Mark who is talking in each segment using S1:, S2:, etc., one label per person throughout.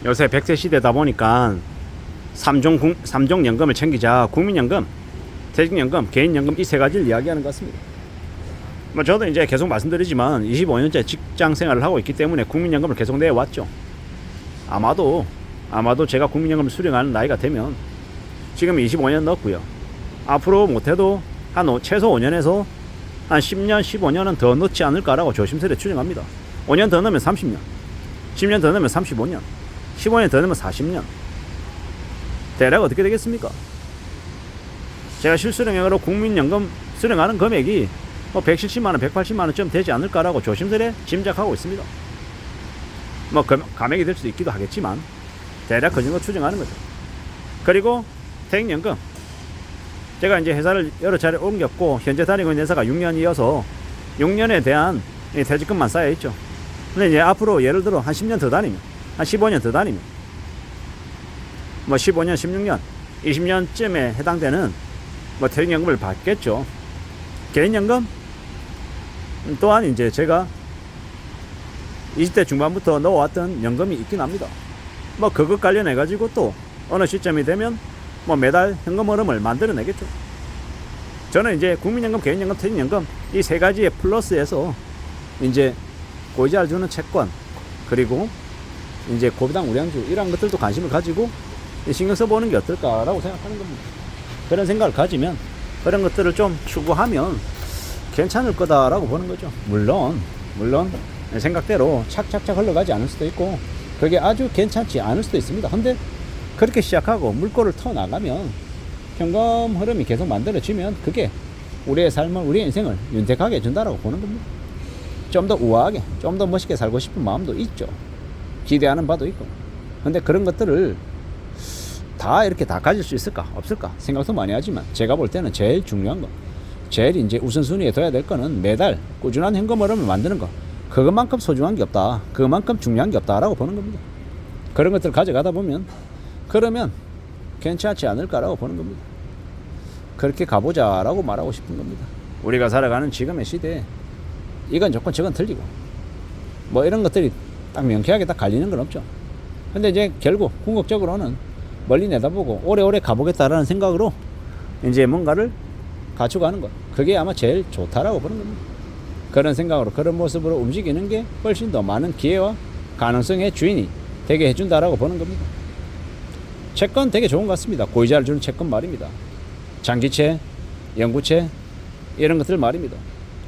S1: 요새 100세 시대다 보니까 3종 연금을 챙기자. 국민연금, 퇴직연금, 개인연금 이 세 가지를 이야기하는 것 같습니다. 뭐 저도 이제 계속 말씀드리지만 25년째 직장 생활을 하고 있기 때문에 국민연금을 계속 내왔죠. 아마도 제가 국민연금을 수령하는 나이가 되면 지금 25년 넣었고요. 앞으로 못해도 최소 5년에서 한 10년, 15년은 더 넣지 않을까라고 조심스레 추정합니다. 5년 더 넣으면 30년, 10년 더 넣으면 35년, 15년 더 넣으면 40년. 대략 어떻게 되겠습니까? 제가 실수령액으로 국민연금 수령하는 금액이 170만원, 180만원쯤 되지 않을까라고 조심스레 짐작하고 있습니다. 감액이 될 수도 있기도 하겠지만 대략 그 정도 추정하는 거죠. 그리고 퇴직연금, 제가 이제 회사를 여러 차례 옮겼고 현재 다니고 있는 회사가 6년이어서 6년에 대한 퇴직금만 쌓여 있죠. 근데 이제 앞으로 예를 들어 한 10년 더 다니면, 한 15년 더 다니면 15년, 16년, 20년쯤에 해당되는 퇴직연금을 받겠죠. 개인연금 또한 이제 제가 20대 중반부터 넣어왔던 연금이 있긴 합니다. 그것 관련해 가지고 또 어느 시점이 되면 매달 현금 흐름을 만들어내겠죠. 저는 이제 국민연금, 개인연금, 퇴직연금 이 세 가지의 플러스에서 이제 고이자를 주는 채권, 그리고 이제 고비당 우량주 이런 것들도 관심을 가지고 신경 써보는 게 어떨까라고 생각하는 겁니다. 그런 생각을 가지면 그런 것들을 좀 추구하면 괜찮을 거다라고 보는 거죠. 물론 생각대로 착착착 흘러가지 않을 수도 있고 그게 아주 괜찮지 않을 수도 있습니다. 근데 그렇게 시작하고 물꼬를 터 나가면 현금 흐름이 계속 만들어지면 그게 우리의 삶을, 우리의 인생을 윤택하게 해준다라고 보는 겁니다. 좀 더 우아하게, 좀 더 멋있게 살고 싶은 마음도 있죠. 기대하는 바도 있고. 근데 그런 것들을 다 이렇게 다 가질 수 있을까 없을까 생각도 많이 하지만 제가 볼 때는 제일 중요한 거, 제일 이제 우선순위에 둬야 될 거는 매달 꾸준한 현금 흐름을 만드는 거. 그것만큼 소중한 게 없다, 그것만큼 중요한 게 없다라고 보는 겁니다. 그런 것들을 가져가다 보면 그러면 괜찮지 않을까라고 보는 겁니다. 그렇게 가보자라고 말하고 싶은 겁니다. 우리가 살아가는 지금의 시대에 이건 좋고 저건 틀리고 이런 것들이 딱 명쾌하게 딱 갈리는 건 없죠. 근데 이제 결국 궁극적으로는 멀리 내다보고 오래오래 가보겠다라는 생각으로 이제 뭔가를 갖추고 것, 그게 아마 제일 좋다라고 보는 겁니다. 그런 생각으로, 그런 모습으로 움직이는 게 훨씬 더 많은 기회와 가능성의 주인이 되게 해준다라고 보는 겁니다. 채권 되게 좋은 것 같습니다. 고이자를 주는 채권 말입니다. 장기채, 연구채 이런 것들 말입니다.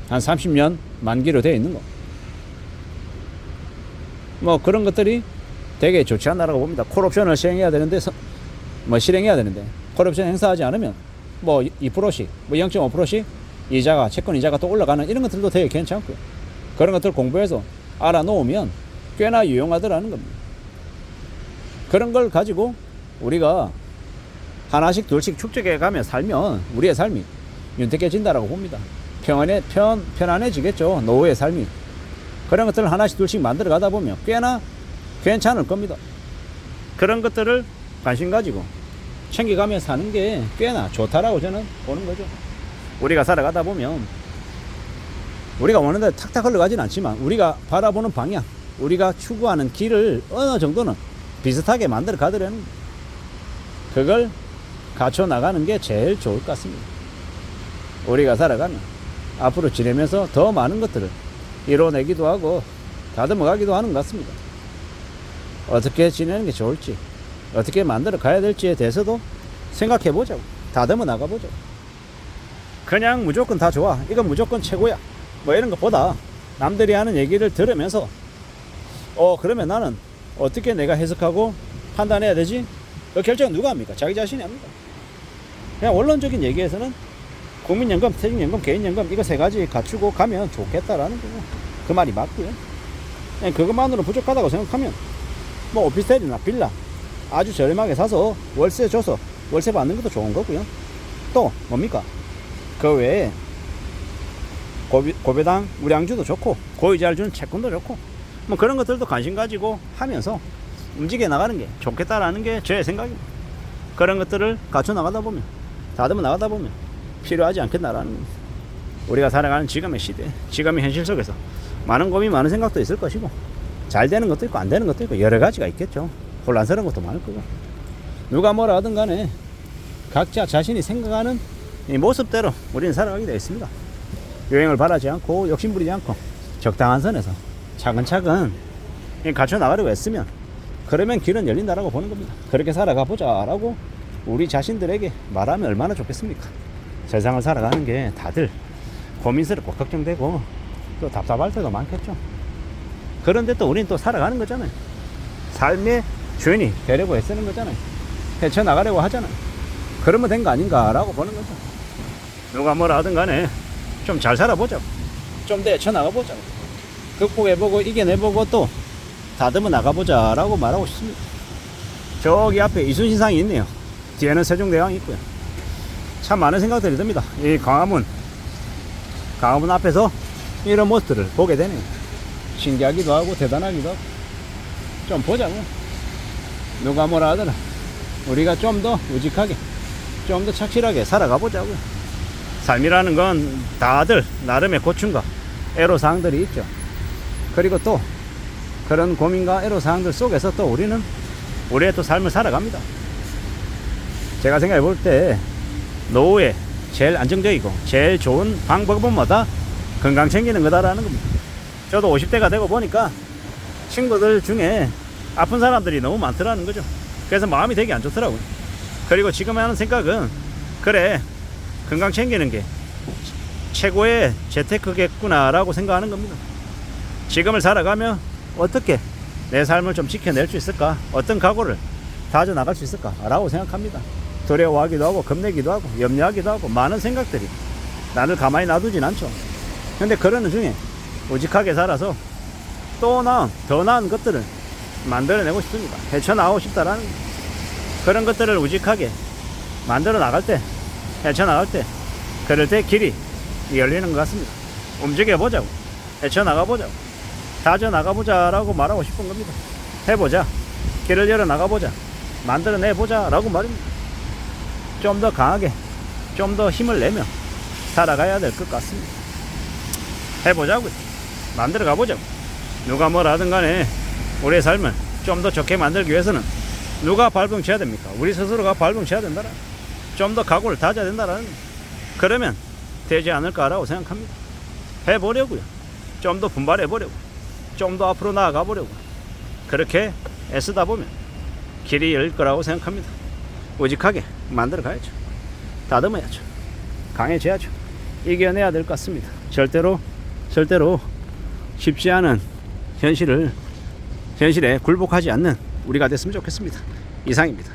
S1: 한 30년 만기로 되어 있는 거. 그런 것들이 되게 좋지 않나라고 봅니다. 콜옵션을 실행해야 되는데 콜옵션 행사하지 않으면 2%씩, 0.5%씩 이자가, 채권 이자가 또 올라가는 이런 것들도 되게 괜찮고요. 그런 것들 공부해서 알아놓으면 꽤나 유용하더라는 겁니다. 그런 걸 가지고 우리가 하나씩 둘씩 축적해 가며 살면 우리의 삶이 윤택해진다라고 봅니다. 편안해지겠죠. 노후의 삶이. 그런 것들을 하나씩 둘씩 만들어 가다 보면 꽤나 괜찮을 겁니다. 그런 것들을 관심 가지고 챙겨가며 사는 게 꽤나 좋다라고 저는 보는 거죠. 우리가 살아가다 보면 우리가 원하는 대로 탁탁 흘러가진 않지만 우리가 바라보는 방향, 우리가 추구하는 길을 어느 정도는 비슷하게 만들어 가더라는, 그걸 갖춰 나가는 게 제일 좋을 것 같습니다. 우리가 살아가면 앞으로 지내면서 더 많은 것들을 이뤄내기도 하고 다듬어 가기도 하는 것 같습니다. 어떻게 지내는 게 좋을지, 어떻게 만들어 가야 될지에 대해서도 생각해 보자고, 다듬어 나가 보자고. 그냥 무조건 다 좋아, 이건 무조건 최고야, 이런 것보다 남들이 하는 얘기를 들으면서 그러면 나는 어떻게 내가 해석하고 판단해야 되지? 그 결정은 누가 합니까? 자기 자신이 합니다. 그냥 원론적인 얘기에서는 국민연금, 퇴직연금, 개인연금 이거 세 가지 갖추고 가면 좋겠다라는 거고, 그 말이 맞고요. 그냥 그것만으로 부족하다고 생각하면 오피스텔이나 빌라 아주 저렴하게 사서 월세 줘서 월세 받는 것도 좋은 거고요. 또 뭡니까? 그 외에 고배당 우량주도 좋고 고이자를 주는 채권도 좋고 그런 것들도 관심 가지고 하면서 움직여 나가는 게 좋겠다라는 게 제 생각입니다. 그런 것들을 갖춰 나가다 보면, 다듬어 나가다 보면 필요하지 않겠나라는 겁니다. 우리가 살아가는 지금의 시대, 지금의 현실 속에서 많은 고민, 많은 생각도 있을 것이고 잘 되는 것도 있고 안 되는 것도 있고 여러 가지가 있겠죠. 혼란스러운 것도 많을 거고. 누가 뭐라 하든 간에 각자 자신이 생각하는 이 모습대로 우리는 살아가게 되어 있습니다. 유행을 바라지 않고 욕심부리지 않고 적당한 선에서 차근차근 갖춰 나가려고 했으면, 그러면 길은 열린다라고 보는 겁니다. 그렇게 살아가 보자라고 우리 자신들에게 말하면 얼마나 좋겠습니까? 세상을 살아가는 게 다들 고민스럽고 걱정되고 또 답답할 때도 많겠죠. 그런데 또 우리는 또 살아가는 거잖아요. 삶의 주인이 되려고 애쓰는 거잖아요. 헤쳐나가려고 하잖아요. 그러면 된 거 아닌가라고 보는 거죠. 누가 뭐라 하든 간에 좀 잘 살아보자고, 좀 더 헤쳐나가보자고, 극복해보고 이겨내보고 또 다듬어 나가보자라고 말하고 싶습니다. 저기 앞에 이순신상이 있네요. 뒤에는 세종대왕이 있고요. 참 많은 생각들이 듭니다. 이 광화문 앞에서 이런 모습들을 보게 되네요. 신기하기도 하고 대단하기도 하고. 좀 보자고. 누가 뭐라 하더라 우리가 좀 더 우직하게, 좀 더 착실하게 살아가 보자고요. 삶이라는 건 다들 나름의 고충과 애로사항들이 있죠. 그리고 또 그런 고민과 애로사항들 속에서 또 우리는 우리의 또 삶을 살아갑니다. 제가 생각해 볼 때 노후에 제일 안정적이고 제일 좋은 방법은 뭐다? 건강 챙기는 거다라는 겁니다. 저도 50대가 되고 보니까 친구들 중에 아픈 사람들이 너무 많더라는 거죠. 그래서 마음이 되게 안 좋더라고요. 그리고 지금 하는 생각은, 그래, 건강 챙기는 게 최고의 재테크겠구나 라고 생각하는 겁니다. 지금을 살아가며 어떻게 내 삶을 좀 지켜낼 수 있을까, 어떤 각오를 다져 나갈 수 있을까 라고 생각합니다. 두려워하기도 하고 겁내기도 하고 염려하기도 하고 많은 생각들이 나를 가만히 놔두진 않죠. 근데 그러는 중에 우직하게 살아서 또 더 나은 것들을 만들어내고 싶습니다. 헤쳐나가고 싶다라는 그런 것들을 우직하게 만들어 나갈 때, 헤쳐나갈 때, 그럴 때 길이 열리는 것 같습니다. 움직여보자고, 헤쳐나가보자고, 다져나가보자라고 말하고 싶은 겁니다. 해보자, 길을 열어나가보자, 만들어내보자 라고 말입니다. 좀 더 강하게, 좀 더 힘을 내며 살아가야 될 것 같습니다. 해보자고요. 만들어 가보자고. 누가 뭐라 하든 간에 우리의 삶을 좀 더 좋게 만들기 위해서는 누가 발버둥 쳐야 됩니까? 우리 스스로가 발버둥 쳐야 된다라. 좀 더 각오를 다져야 된다라는, 그러면 되지 않을까라고 생각합니다. 해보려고요. 좀 더 분발해보려고, 좀 더 앞으로 나아가 보려고. 그렇게 애쓰다 보면 길이 열릴 거라고 생각합니다. 우직하게 만들어 가야죠. 다듬어야죠. 강해져야죠. 이겨내야 될 것 같습니다. 절대로 쉽지 않은 현실에 굴복하지 않는 우리가 됐으면 좋겠습니다. 이상입니다.